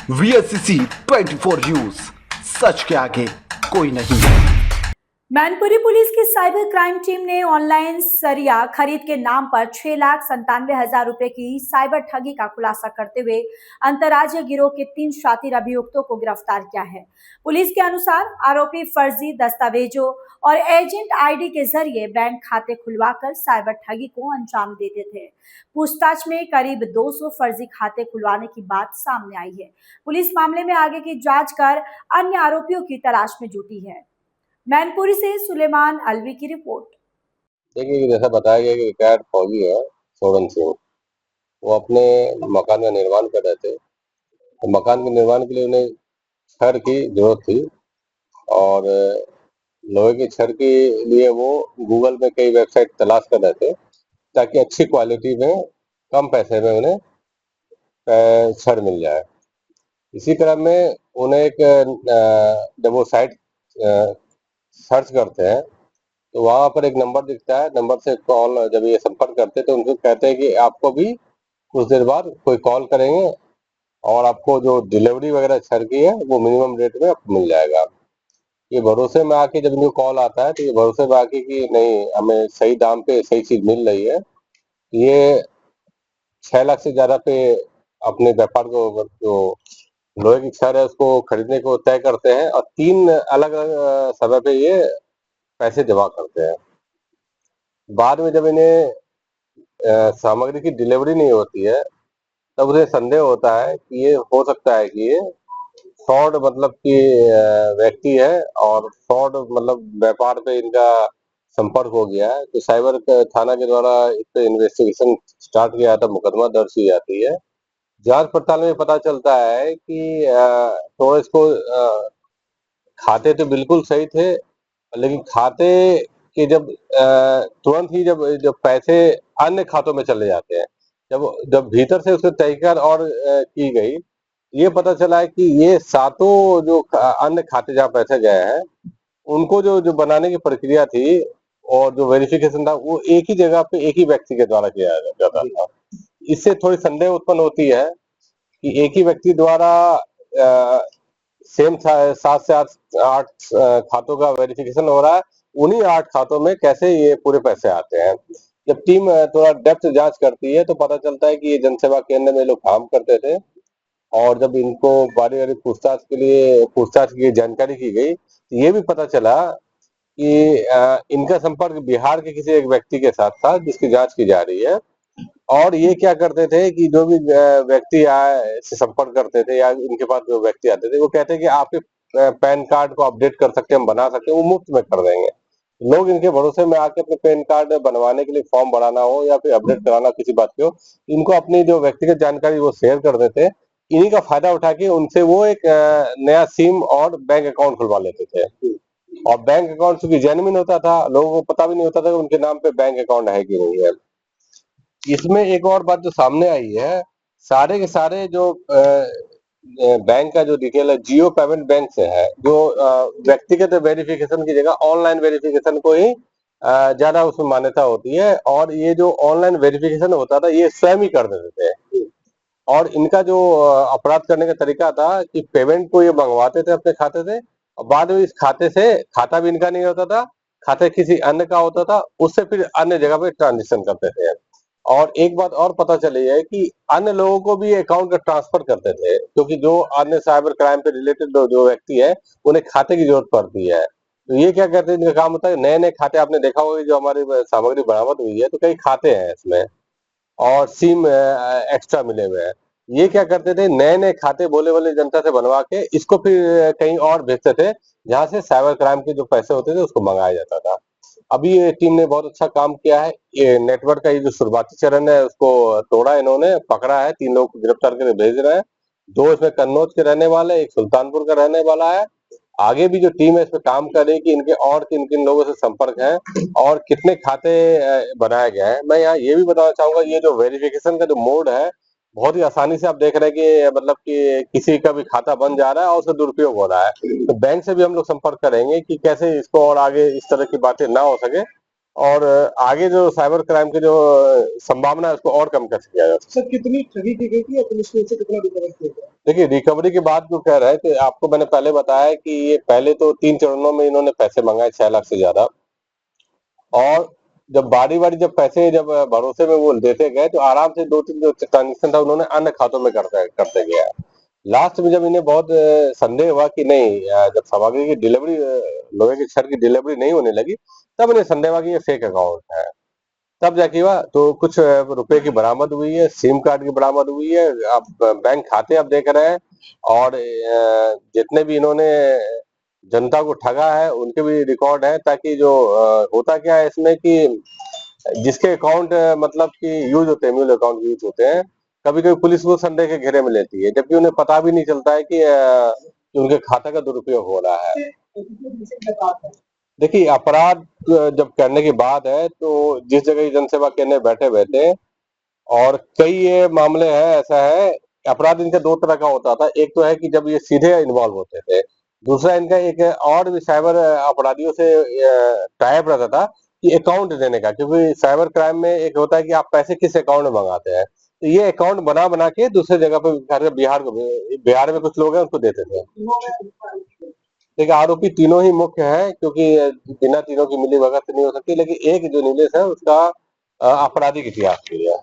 VSCC 24 news, सच के आगे कोई नहीं। मैनपुरी पुलिस की साइबर क्राइम टीम ने ऑनलाइन सरिया खरीद के नाम पर 6,97,000 रुपए की साइबर ठगी का खुलासा करते हुए अंतर्राज्यीय गिरोह के 3 शातिर अभियुक्तों को गिरफ्तार किया है। पुलिस के अनुसार आरोपी फर्जी दस्तावेजों और एजेंट आईडी के जरिए बैंक खाते खुलवाकर साइबर ठगी को अंजाम देते थे। पूछताछ में करीब 200 फर्जी खाते खुलवाने की बात सामने आई है। पुलिस मामले में आगे की जांच कर अन्य आरोपियों की तलाश में जुटी है। मैनपुरी से सुलेमान अलवी की रिपोर्ट। देखिए कि जैसा बताया गया कि रिटायर्ड फौजी है सोडन सिंह। वो अपने मकान का निर्माण कर रहे थे, तो मकान के निर्माण के लिए उन्हें छड़ की जरूरत थी और लोहे की छड़ के लिए वो गूगल में कई वेबसाइट तलाश कर रहे थे ताकि अच्छी क्वालिटी में कम पैसे में उन्हें छड़ मिल जाए। इसी क्रम में उन्हें एक जब वो साइट सर्च करते हैं तो वहाँ पर एक नंबर दिखता है। नंबर से कॉल जब ये संपर्क करते हैं तो उनको कहते हैं कि आपको भी कुछ देर बाद कोई कॉल करेंगे और आपको जो डिलीवरी वगैरह छड़ की है वो मिनिमम रेट में आपको मिल जाएगा। ये भरोसे में आके जब इनको कॉल आता है तो ये भरोसे में आके कि नहीं, हमें सही दाम पे सही चीज मिल रही है। ये 6 लाख से ज्यादा पे अपने व्यापार को जो लोहे की छड़ है उसको खरीदने को तय करते हैं और 3 अलग अलग समय पे ये पैसे जमा करते हैं। बाद में जब इन्हें सामग्री की डिलीवरी नहीं होती है तब उन्हें संदेह होता है कि ये हो सकता है कि ये फ्रॉड मतलब कि व्यक्ति है और फ्रॉड मतलब व्यापार पे इनका संपर्क हो गया है। तो साइबर थाना के द्वारा इस पे इन्वेस्टिगेशन स्टार्ट किया था, मुकदमा दर्ज की जाती है। जांच पड़ताल में पता चलता है कि तो इसको खाते तो बिल्कुल सही थे, लेकिन खाते के जब तुरंत ही जब जब पैसे अन्य खातों में चले जाते हैं, जब जब भीतर से उसकी तहकीकात और की गई, ये पता चला है कि ये सातों जो अन्य खाते जहाँ पैसे गए हैं उनको जो जो बनाने की प्रक्रिया थी और जो वेरिफिकेशन था वो एक ही जगह पे एक ही व्यक्ति के द्वारा किया जाता था। इससे थोड़ी संदेह उत्पन्न होती है कि एक ही व्यक्ति द्वारा सेम 7 से 8 खातों का वेरिफिकेशन हो रहा है, उन्हीं 8 खातों में कैसे ये पूरे पैसे आते हैं। जब टीम थोड़ा डेप्थ जांच करती है तो पता चलता है कि ये जनसेवा केंद्र में लोग काम करते थे और जब इनको बारी बारी पूछताछ की जानकारी की गई तो ये भी पता चला कि इनका संपर्क बिहार के किसी एक व्यक्ति के साथ था जिसकी जांच की जा रही है। और ये क्या करते थे कि जो भी व्यक्ति आए से संपर्क करते थे या इनके पास जो व्यक्ति आते थे वो कहते हैं कि आपके पैन कार्ड को अपडेट कर सकते हैं, हम बना सकते हैं, वो मुफ्त में कर देंगे। लोग इनके भरोसे में आके अपने पैन कार्ड बनवाने के लिए फॉर्म भराना हो या फिर अपडेट कराना किसी बात की हो, इनको अपनी जो व्यक्तिगत जानकारी वो शेयर कर देते। इन्हीं का फायदा उठा के उनसे वो एक नया सिम और बैंक अकाउंट खुलवा लेते थे और बैंक अकाउंट चूंकि जेन्युइन होता था, लोगों को पता भी नहीं होता था कि उनके नाम पे बैंक अकाउंट है कि नहीं है। इसमें एक और बात जो सामने आई है, सारे के सारे जो बैंक का जो डिटेल है जियो पेमेंट बैंक से है, जो व्यक्तिगत वेरिफिकेशन की जगह ऑनलाइन वेरिफिकेशन को ही ज्यादा उसमें मान्यता होती है और ये जो ऑनलाइन वेरिफिकेशन होता था ये स्वयं ही कर देते थे। और इनका जो अपराध करने का तरीका था कि पेमेंट को ये मंगवाते थे अपने खाते से और बाद में इस खाते से, खाता भी इनका नहीं होता था, खाता किसी अन्य का होता था, उससे फिर अन्य जगह पे ट्रांजेक्शन करते थे। और एक बात और पता चली है कि अन्य लोगों को भी अकाउंट का ट्रांसफर करते थे, क्योंकि जो अन्य साइबर क्राइम पे रिलेटेड जो व्यक्ति है उन्हें खाते की जरूरत पड़ती है। तो ये क्या करते हैं, इनका काम होता है नए नए खाते, आपने देखा होगा जो हमारी सामग्री बरामद हुई है तो कई खाते हैं इसमें और सिम एक्स्ट्रा मिले हुए हैं। ये क्या करते थे, नए नए खाते बोले वाले जनता से बनवा के इसको फिर कहीं और भेजते थे जहां से साइबर क्राइम के जो पैसे होते थे उसको मंगाया जाता था। अभी ये टीम ने बहुत अच्छा काम किया है। ये नेटवर्क का ये जो शुरुआती चरण है उसको तोड़ा, इन्होंने पकड़ा है, 3 लोग को गिरफ्तार करके भेज रहे हैं। 2 इसमें कन्नौज के रहने वाले, एक सुल्तानपुर का रहने वाला है। आगे भी जो टीम है इस पे काम कर रही है कि इनके और किन किन लोगों से संपर्क है और कितने खाते बनाए गए हैं। मैं यहाँ ये भी बताना चाहूंगा, ये जो वेरिफिकेशन का जो मोड है बहुत ही आसानी से आप देख रहे हैं कि मतलब कि किसी का भी खाता बन जा रहा है और उसका दुरुपयोग हो रहा है। तो बैंक से भी हम लोग संपर्क करेंगे कि कैसे इसको और आगे इस तरह की बातें ना हो सके और आगे जो साइबर क्राइम की जो संभावना है उसको और कम कैसे किया जा सकता है। सर कितनी ठगी की गई थी और पुलिस ने इसे कितना रिकवर किया गया? देखिए रिकवरी की बात जो कह रहा है कि आपको मैंने पहले बताया कि ये पहले तो 3 चरणों में इन्होंने पैसे मंगाए 6 लाख से ज्यादा, और जब बारी-बारी जब पैसे जब भरोसे में वो देते गए तो आराम से 2-3 जो ट्रांजेक्शन था उन्होंने अन्य खातों में करते करते गया। लास्ट में जब इन्हें बहुत संदेह हुआ कि नहीं, जब सामग्री की डिलीवरी लोहे की छड़ की डिलीवरी नहीं होने लगी, तब इन्हें संदेह हुआ कि ये फेक अकाउंट है। तब जाके हुआ तो कुछ रुपए की बरामद हुई है, सिम कार्ड की बरामद हुई है, आप बैंक खाते आप देख रहे हैं, और जितने भी इन्होंने जनता को ठगा है उनके भी रिकॉर्ड है, ताकि जो होता क्या है इसमें कि जिसके अकाउंट मतलब कि यूज होते हैं, म्यूल अकाउंट यूज होते हैं, कभी कभी पुलिस वो संदेह के घेरे में लेती है, जबकि उन्हें पता भी नहीं चलता है कि उनके खाता का दुरुपयोग हो रहा है। देखिए अपराध जब करने की बात है तो जिस जगह ये जनसेवा केंद्र बैठे हुए थे, और कई ये मामले हैं, ऐसा है अपराध इनका 2 तरह का होता था। एक तो है कि जब ये सीधे इन्वॉल्व होते थे, दूसरा इनका एक और भी साइबर अपराधियों से टाई अप रहता था कि अकाउंट देने का, क्योंकि साइबर क्राइम में एक होता है कि आप पैसे किस अकाउंट में मंगाते हैं, तो ये अकाउंट बना बना के दूसरे जगह पे बिहार में कुछ लोग हैं उनको देते थे। देखिए आरोपी तीनों ही मुख्य हैं, क्योंकि बिना तीनों की मिलीभगत नहीं हो सकती, लेकिन एक जो नीलेश है उसका आपराधिक इतिहास भी है।